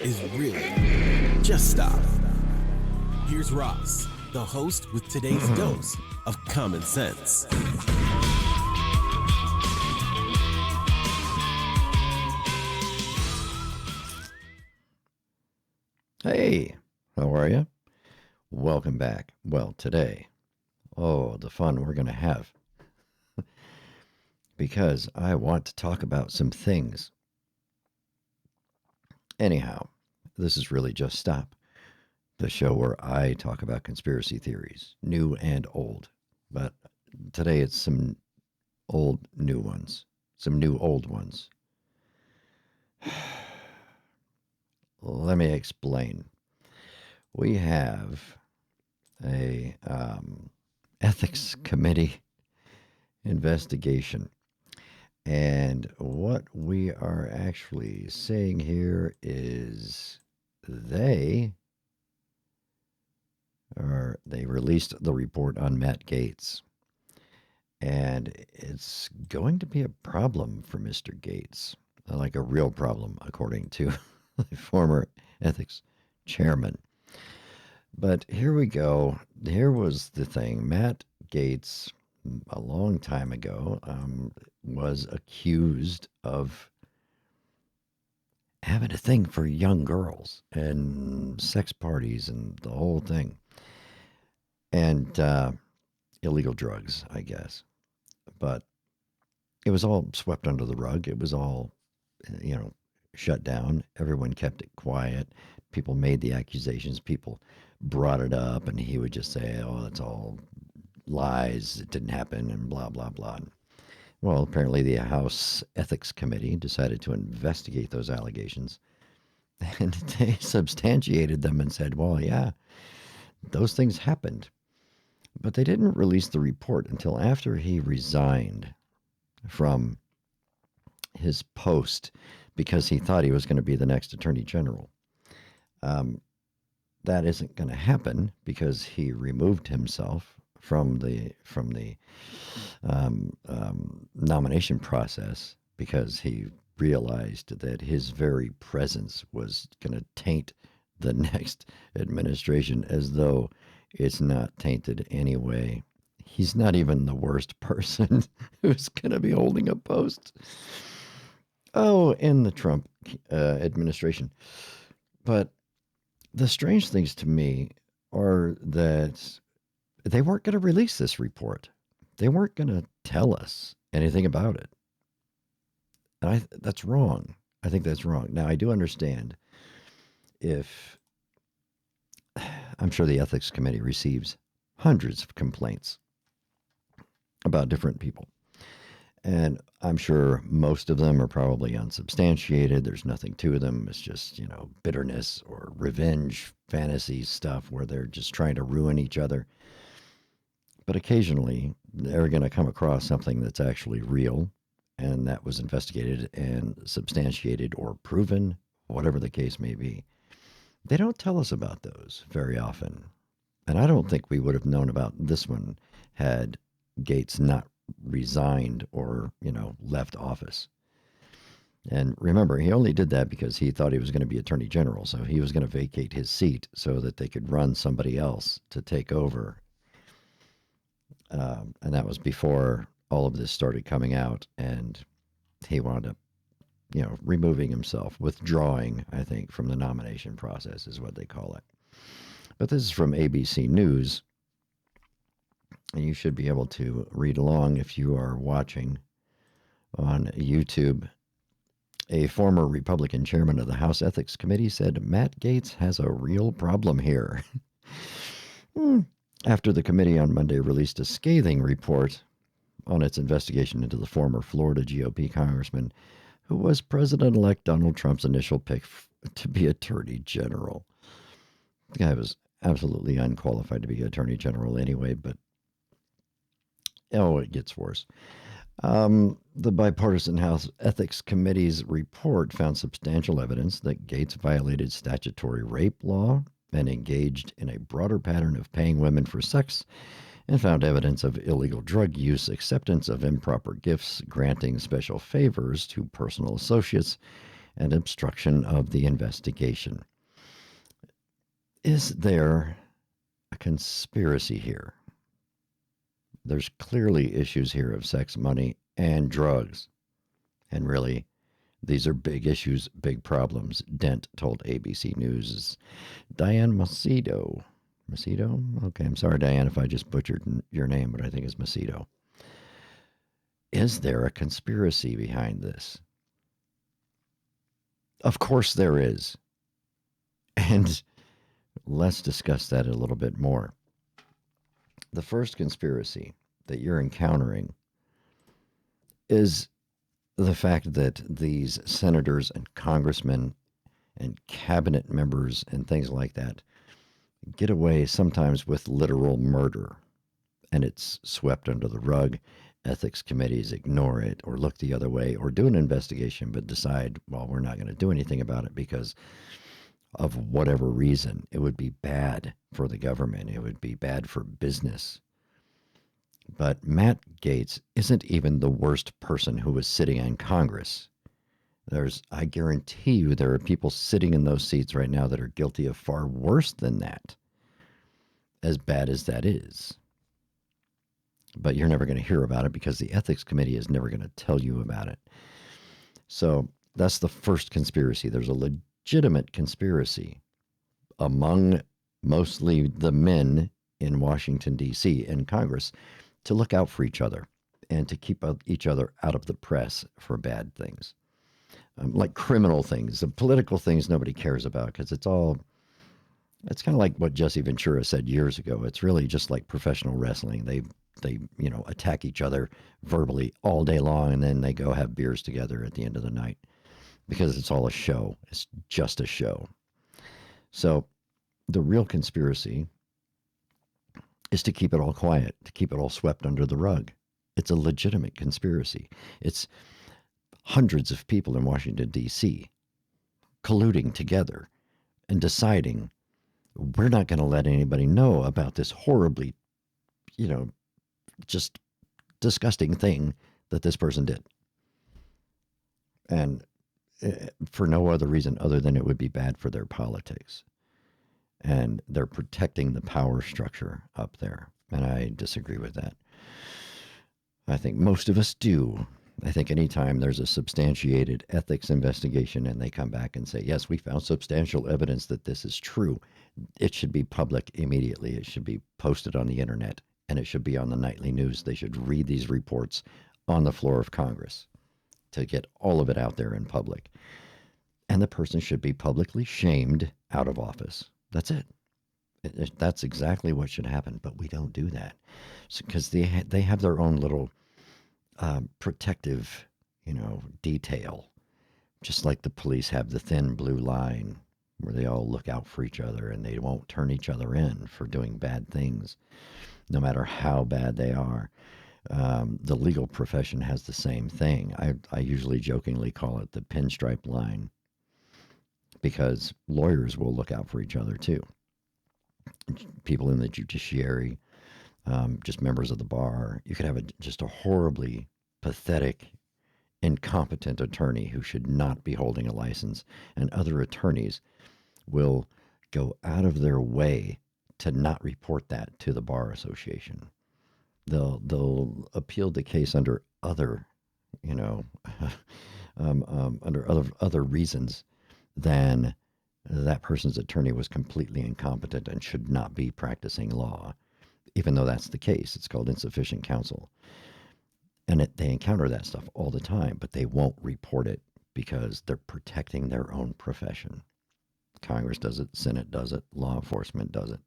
is really just stop. Here's Ross, the host with today's dose of common sense. Hey, how are you? Welcome back. Well, today, the fun we're going to have. Because I want to talk about some things. Anyhow, this is really Just Stop, the show where I talk about conspiracy theories, new and old. But today it's some old new ones, some new old ones. Let me explain. We have a ethics committee investigation. And what we are actually saying here is they released the report on Matt Gaetz. And it's going to be a problem for Mr. Gaetz, like a real problem, according to the former ethics chairman. But here we go. Here was the thing. Matt Gaetz, a long time ago, was accused of having a thing for young girls and sex parties and the whole thing. And illegal drugs, I guess. But it was all swept under the rug. It was all, shut down. Everyone kept it quiet. People made the accusations. People brought it up, and he would just say, oh, it's all lies. It didn't happen, and blah, blah, blah. Well, apparently the House Ethics Committee decided to investigate those allegations, and they substantiated them and said, well, yeah, those things happened. But they didn't release the report until after he resigned from his post because he thought he was going to be the next Attorney General. That isn't going to happen because he removed himself from the nomination process because he realized that his very presence was going to taint the next administration, as though it's not tainted anyway. He's not even the worst person who's going to be holding a post. In the Trump administration. But the strange things to me are that they weren't going to release this report. They weren't going to tell us anything about it. And that's wrong. I think that's wrong. Now, I do understand if I'm sure the ethics committee receives hundreds of complaints about different people. And I'm sure most of them are probably unsubstantiated. There's nothing to them. It's just, bitterness or revenge fantasy stuff where they're just trying to ruin each other. But occasionally they're going to come across something that's actually real and that was investigated and substantiated or proven, whatever the case may be. They don't tell us about those very often. And I don't think we would have known about this one had Gaetz not resigned or, left office. And remember, he only did that because he thought he was going to be Attorney General. So he was going to vacate his seat so that they could run somebody else to take over. And that was before all of this started coming out. And he wound up, removing himself, withdrawing, I think, from the nomination process is what they call it. But this is from ABC News. And you should be able to read along if you are watching on YouTube. A former Republican chairman of the House Ethics Committee said Matt Gaetz has a real problem here. After the committee on Monday released a scathing report on its investigation into the former Florida GOP congressman who was President-elect Donald Trump's initial pick to be Attorney General. The guy was absolutely unqualified to be Attorney General anyway, but it gets worse. The bipartisan House Ethics Committee's report found substantial evidence that Gaetz violated statutory rape law and engaged in a broader pattern of paying women for sex, and found evidence of illegal drug use, acceptance of improper gifts, granting special favors to personal associates, and obstruction of the investigation. Is there a conspiracy here? There's clearly issues here of sex, money, and drugs. And really, these are big issues, big problems. Dent told ABC News' Diane Macedo. Macedo? Okay, I'm sorry, Diane, if I just butchered your name, but I think it's Macedo. Is there a conspiracy behind this? Of course there is. And let's discuss that a little bit more. The first conspiracy that you're encountering is the fact that these senators and congressmen and cabinet members and things like that get away sometimes with literal murder, and it's swept under the rug. Ethics committees ignore it or look the other way or do an investigation but decide, well, we're not going to do anything about it because of whatever reason. It would be bad for the government. It would be bad for business. But Matt Gaetz isn't even the worst person who was sitting in Congress. I guarantee you there are people sitting in those seats right now that are guilty of far worse than that, as bad as that is. But you're never going to hear about it because the ethics committee is never going to tell you about it. So that's the first conspiracy. There's a legitimate conspiracy among mostly the men in Washington, D.C. and Congress to look out for each other and to keep each other out of the press for bad things, like criminal things. The political things nobody cares about because it's kind of like what Jesse Ventura said years ago. It's really just like professional wrestling. They attack each other verbally all day long, and then they go have beers together at the end of the night because it's all a show. It's just a show. So the real conspiracy is to keep it all quiet, to keep it all swept under the rug. It's a legitimate conspiracy. It's hundreds of people in Washington, D.C. colluding together and deciding we're not going to let anybody know about this horribly, just disgusting thing that this person did. And for no other reason other than it would be bad for their politics. And they're protecting the power structure up there. And I disagree with that. I think most of us do. I think anytime there's a substantiated ethics investigation and they come back and say, yes, we found substantial evidence that this is true, it should be public immediately. It should be posted on the internet and it should be on the nightly news. They should read these reports on the floor of Congress to get all of it out there in public. And the person should be publicly shamed out of office. That's it. That's exactly what should happen. But we don't do that because they have their own little protective, detail, just like the police have the thin blue line where they all look out for each other and they won't turn each other in for doing bad things, no matter how bad they are. The legal profession has the same thing. I usually jokingly call it the pinstripe line because lawyers will look out for each other too. People in the judiciary, just members of the bar. You could have just a horribly pathetic, incompetent attorney who should not be holding a license, and other attorneys will go out of their way to not report that to the bar association. They'll appeal the case under other, under other reasons than that person's attorney was completely incompetent and should not be practicing law. Even though that's the case, it's called insufficient counsel. And they encounter that stuff all the time, but they won't report it because they're protecting their own profession. Congress does it, Senate does it, law enforcement does it,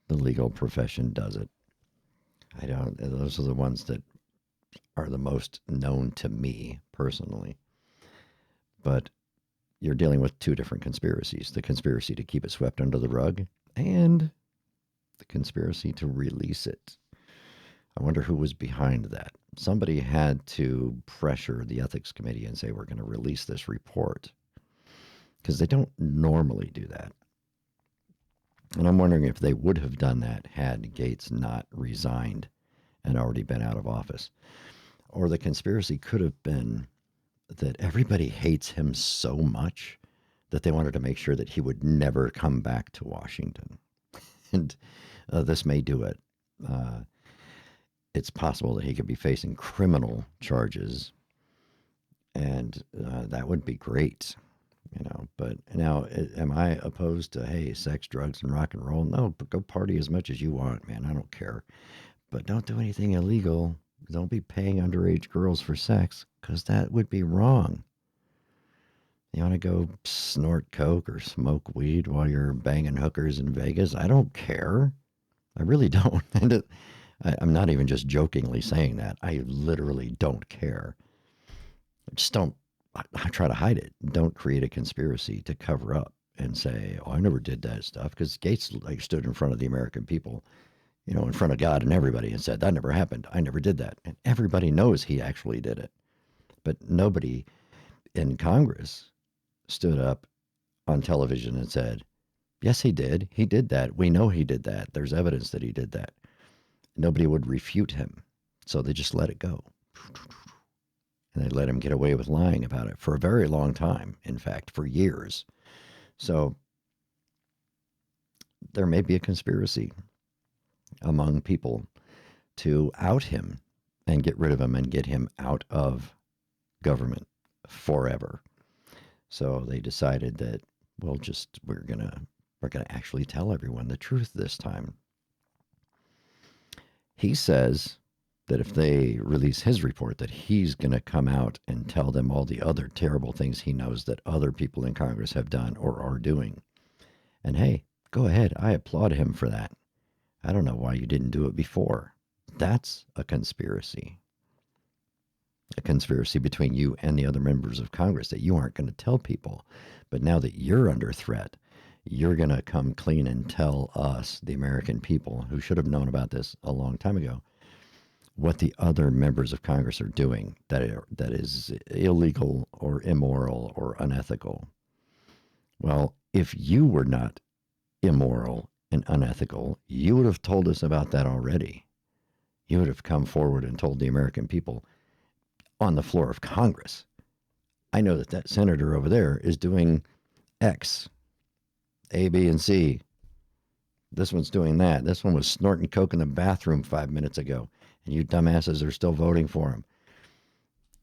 the legal profession does it. Those are the ones that are the most known to me personally. But you're dealing with two different conspiracies: the conspiracy to keep it swept under the rug and the conspiracy to release it. I wonder who was behind that. Somebody had to pressure the ethics committee and say, we're going to release this report, because they don't normally do that. And I'm wondering if they would have done that had Gaetz not resigned and already been out of office. Or the conspiracy could have been that everybody hates him so much that they wanted to make sure that he would never come back to Washington. And this may do it. It's possible that he could be facing criminal charges, and that would be great, But now, am I opposed to, hey, sex, drugs, and rock and roll? No, but go party as much as you want, man. I don't care. But don't do anything illegal. Don't be paying underage girls for sex, because that would be wrong. You want to go snort coke or smoke weed while you're banging hookers in Vegas? I don't care. I really don't. And I'm not even just jokingly saying that. I literally don't care. Just don't. I try to hide it. Don't create a conspiracy to cover up and say, "Oh, I never did that stuff." Because Gaetz stood in front of the American people, in front of God and everybody, and said, "That never happened. I never did that." And everybody knows he actually did it. But nobody in Congress stood up on television and said, "Yes, he did. He did that. We know he did that. There's evidence that he did that." Nobody would refute him. So they just let it go. And they let him get away with lying about it for a very long time. In fact, for years. So there may be a conspiracy among people to out him and get rid of him and get him out of government forever. So they decided that we're gonna actually tell everyone the truth this time. He says that if they release his report, that he's going to come out and tell them all the other terrible things he knows that other people in Congress have done or are doing. And hey, go ahead. I applaud him for that. I don't know why you didn't do it before. That's a conspiracy. A conspiracy between you and the other members of Congress that you aren't going to tell people. But now that you're under threat, you're going to come clean and tell us, the American people, who should have known about this a long time ago, what the other members of Congress are doing that is illegal or immoral or unethical. Well, if you were not immoral and unethical, you would have told us about that already. You would have come forward and told the American people on the floor of Congress, "I know that senator over there is doing X, A, B, and C. This one's doing that. This one was snorting coke in the bathroom 5 minutes ago, and you dumbasses are still voting for him."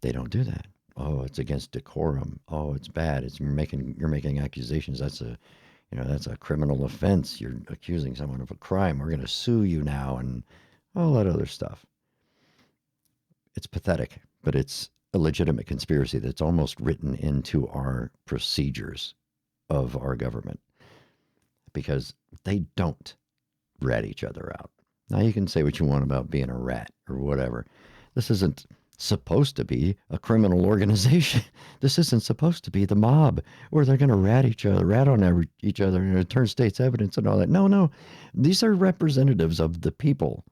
They don't do that. "Oh, it's against decorum. Oh, it's bad. You're making accusations. That's a criminal offense. You're accusing someone of a crime. We're going to sue you now," and all that other stuff. It's pathetic, but it's a legitimate conspiracy that's almost written into our procedures of our government, because they don't rat each other out. Now, you can say what you want about being a rat or whatever. This isn't supposed to be a criminal organization. This isn't supposed to be the mob where they're going to rat on each other and return state's evidence and all that. No. These are representatives of the people.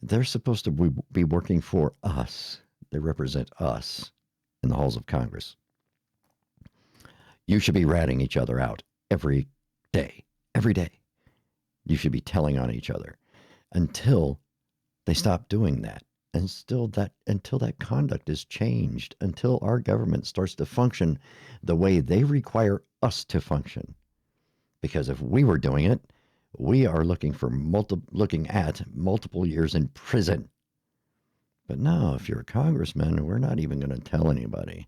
They're supposed to be working for us. They represent us in the halls of Congress. You should be ratting each other out every day. Every day. You should be telling on each other until they stop doing that. Until that conduct is changed, until our government starts to function the way they require us to function. Because if we were doing it, we are looking at multiple years in prison. But no, if you're a congressman, we're not even going to tell anybody.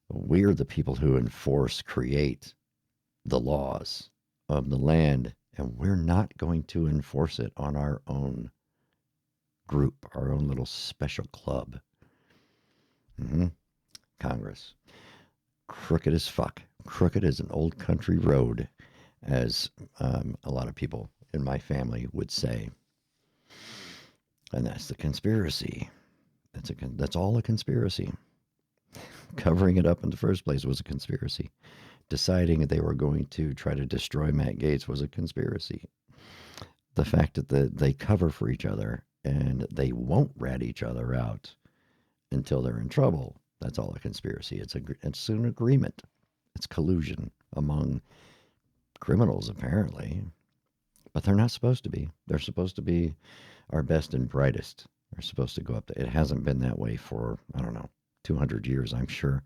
We're the people who create the laws of the land, and we're not going to enforce it on our own group, our own little special club. Congress. Crooked as fuck. Crooked as an old country road, as a lot of people in my family would say. And that's the conspiracy. That's all a conspiracy. Covering it up in the first place was a conspiracy. Deciding that they were going to try to destroy Matt Gaetz was a conspiracy. The fact that they cover for each other and they won't rat each other out until they're in trouble, that's all a conspiracy. It's an agreement. It's collusion among criminals, apparently. But they're not supposed to be. They're supposed to be our best and brightest. They're supposed to go up. It hasn't been that way for, 2 200 years, I'm sure.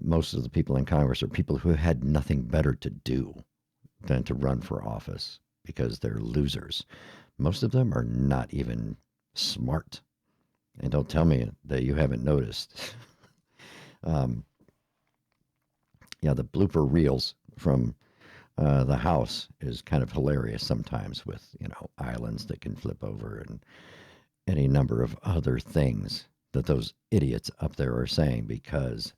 Most of the people in Congress are people who had nothing better to do than to run for office because they're losers. Most of them are not even smart. And don't tell me that you haven't noticed. um, yeah, the blooper reels from the House is kind of hilarious sometimes with, islands that can flip over and any number of other things that those idiots up there are saying because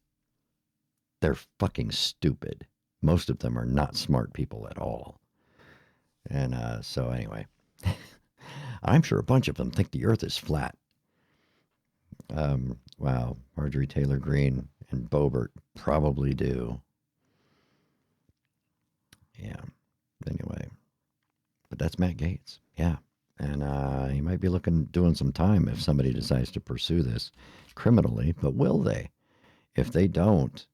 they're fucking stupid. Most of them are not smart people at all. And so, anyway, I'm sure a bunch of them think the earth is flat. Wow, Marjorie Taylor Greene and Boebert probably do. Yeah. Anyway, but that's Matt Gaetz. Yeah. And he might be doing some time if somebody decides to pursue this criminally. But will they? If they don't,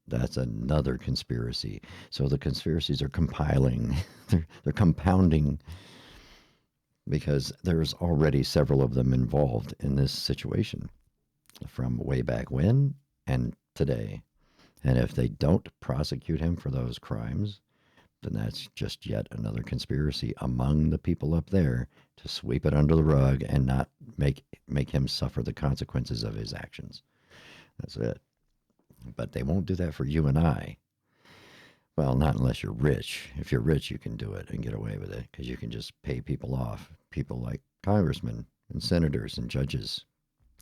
that's another conspiracy. So the conspiracies are compiling, they're compounding because there's already several of them involved in this situation from way back when and today. And if they don't prosecute him for those crimes, then that's just yet another conspiracy among the people up there to sweep it under the rug and not make him suffer the consequences of his actions. That's it. But they won't do that for you and I. Well, not unless you're rich. If you're rich, you can do it and get away with it because you can just pay people off. People like congressmen and senators and judges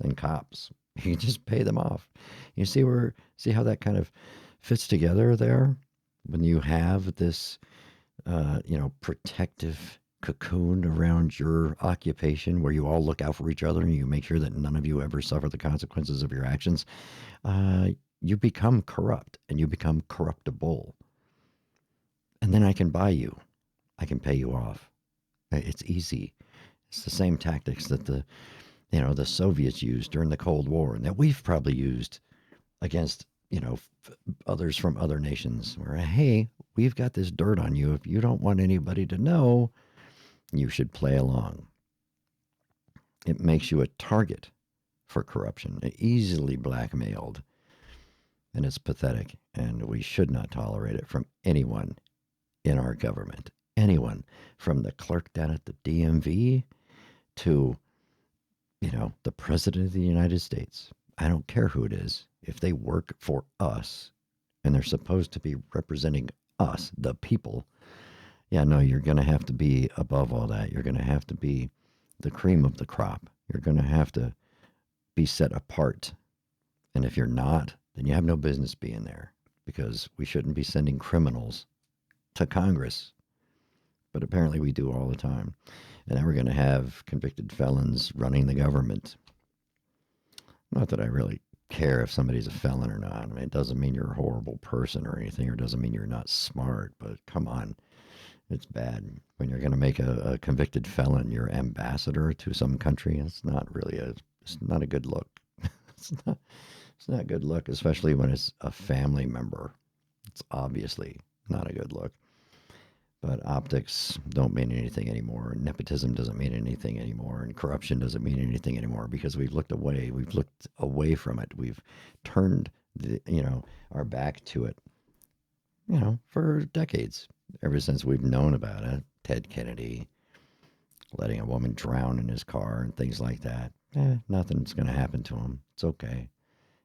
and cops. You can just pay them off. You see how that kind of fits together there? When you have this, protective cocoon around your occupation where you all look out for each other and you make sure that none of you ever suffer the consequences of your actions, you become corrupt and you become corruptible. And then I can buy you. I can pay you off. It's easy. It's the same tactics that the Soviets used during the Cold War and that we've probably used against, others from other nations where, hey, we've got this dirt on you. If you don't want anybody to know, you should play along. It makes you a target for corruption, easily blackmailed. And it's pathetic. And we should not tolerate it from anyone in our government. Anyone, from the clerk down at the DMV to, the president of the United States. I don't care who it is. If they work for us and they're supposed to be representing us, the people, yeah, no, you're going to have to be above all that. You're going to have to be the cream of the crop. You're going to have to be set apart. And if you're not, then you have no business being there because we shouldn't be sending criminals to Congress. But apparently we do all the time. And now we're going to have convicted felons running the government. Not that I really care if somebody's a felon or not. I mean, it doesn't mean you're a horrible person or anything, or doesn't mean you're not smart, but come on. It's bad when you're going to make a convicted felon your ambassador to some country. It's not a good look. It's not a good look, especially when it's a family member. It's obviously not a good look. But optics don't mean anything anymore. Nepotism doesn't mean anything anymore. And corruption doesn't mean anything anymore because we've looked away. We've looked away from it. We've turned our back to it, for decades. Ever since we've known about it. Ted Kennedy letting a woman drown in his car and things like that. Nothing's going to happen to him. It's okay.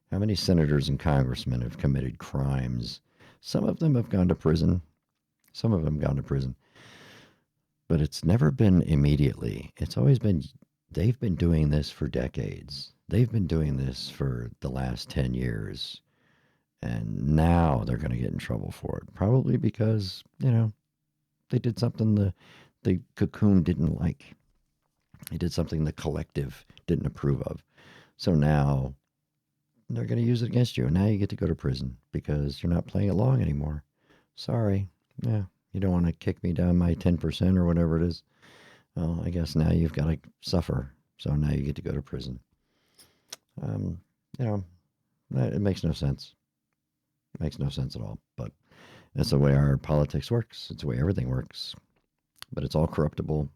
How many senators and congressmen have committed crimes? Some of them have gone to prison. Some of them gone to prison. But it's never been immediately. It's always been, they've been doing this for decades. They've been doing this for the last 10 years. And now they're going to get in trouble for it. Probably because, they did something the cocoon didn't like. They did something the collective didn't approve of. So now they're going to use it against you. And now you get to go to prison because you're not playing along anymore. Sorry. Yeah, you don't want to kick me down my 10% or whatever it is. Well, I guess now you've got to suffer. So now you get to go to prison. It makes no sense. It makes no sense at all. But that's the way our politics works. It's the way everything works. But it's all corruptible.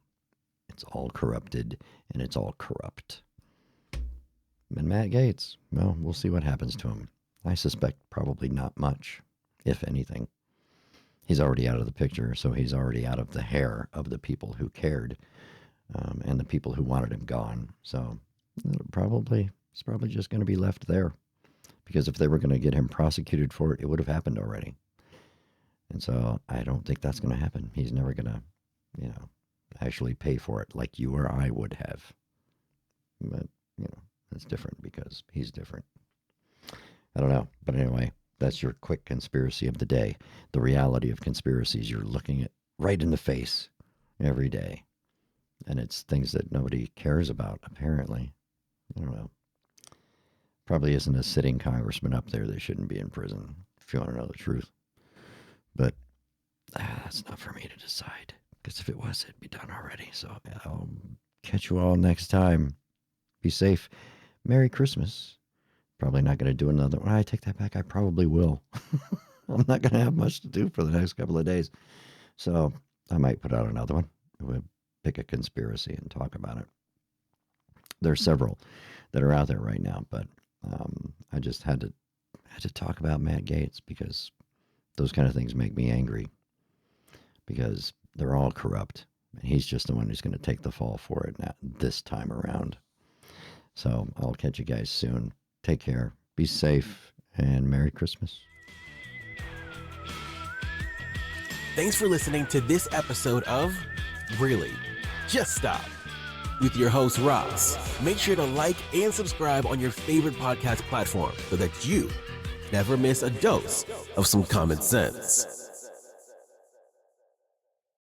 It's all corrupted. And it's all corrupt. And Matt Gaetz, well, we'll see what happens to him. I suspect probably not much, if anything. He's already out of the picture, so he's already out of the hair of the people who cared and the people who wanted him gone. So it's probably just going to be left there. Because if they were going to get him prosecuted for it, it would have happened already. And so I don't think that's going to happen. He's never going to, actually pay for it like you or I would have. But, it's different because he's different. I don't know. But anyway, that's your quick conspiracy of the day. The reality of conspiracies you're looking at right in the face every day. And it's things that nobody cares about, apparently. I don't know. Probably isn't a sitting congressman up there that shouldn't be in prison, if you want to know the truth. But that's not for me to decide. Because if it was, it'd be done already. So I'll catch you all next time. Be safe. Merry Christmas. Probably not going to do another one. I take that back. I probably will. I'm not going to have much to do for the next couple of days. So I might put out another one. We'll pick a conspiracy and talk about it. There's several that are out there right now, but I just had to talk about Matt Gaetz because those kind of things make me angry because they're all corrupt. And he's just the one who's going to take the fall for it now, this time around. So I'll catch you guys soon. Take care. Be safe and Merry Christmas. Thanks for listening to this episode of Really? Just Stop with your host, Ross. Make sure to like and subscribe on your favorite podcast platform so that you never miss a dose of some common sense.